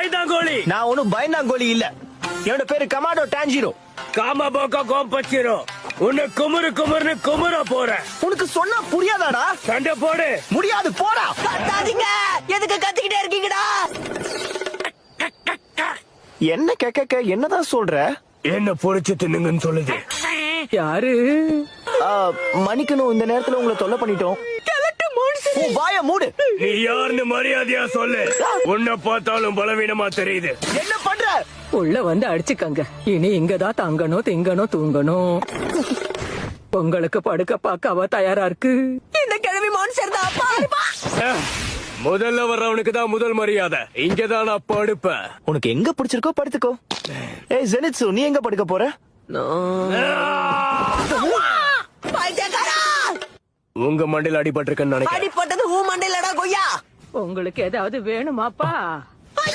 பயந்தாங்கோலி. நான் ஒன்னும் பயந்தாங்கோலி இல்ல. என்னோட பேரு கமாண்டோ டான்ஜிரோ. காமா போக்கா கோம்பச்சிரோ. உன்னை குமுறு குமுறுன்னு குமுற போறேன். உனக்கு சொன்னா புரியாதாடா? சண்டை போடு. முடியாது, போடா. கத்தாதீங்க, எதுக்கு கத்திக்கிட்டே இருக்கீங்கடா? என்ன கேக்க என்னதான் சொல்ற? என்ன பொறிச்சு தின்னுங்கன்னு சொல்லுது. யாரு? மன்னிக்கணும், இந்த நேரத்துல உங்களை தொல்லை பண்ணிட்டோம். உன் வாய மூடு. நீ யாருன்னு மரியாதையா சொல்லு. உன்னை பார்த்தாலும் பலவீனமா தெரியுது. என்ன பண்ற? உள்ள வந்து அடிச்சுக்கங்க. இனி இங்கதான் தங்கணும், திங்கணும், தூங்கணும். உங்களுக்கு படுக்க பார்க்க அவ தயாரா இருக்கு. இந்த கிழவி மான்ஸ்டர் தான். பாருப்பா. முதல்ல வர்றவனுக்கு தான் முதல் மரியாதை. இங்கதான் நான் படுப்பேன். உனக்கு எங்க பிடிச்சிருக்கோ படுத்துக்கோ. ஏய் ஜெனிட்சு, நீ எங்க படுக்க போற? பைத்தியக்காரா! உங்க மண்டையில அடிபட்டிருக்குன்னு நினைக்கிறேன். அடிப்பட்டது உன் மண்டையிலடா கொய்யா. உங்களுக்கு ஏதாவது வேணுமாப்பா?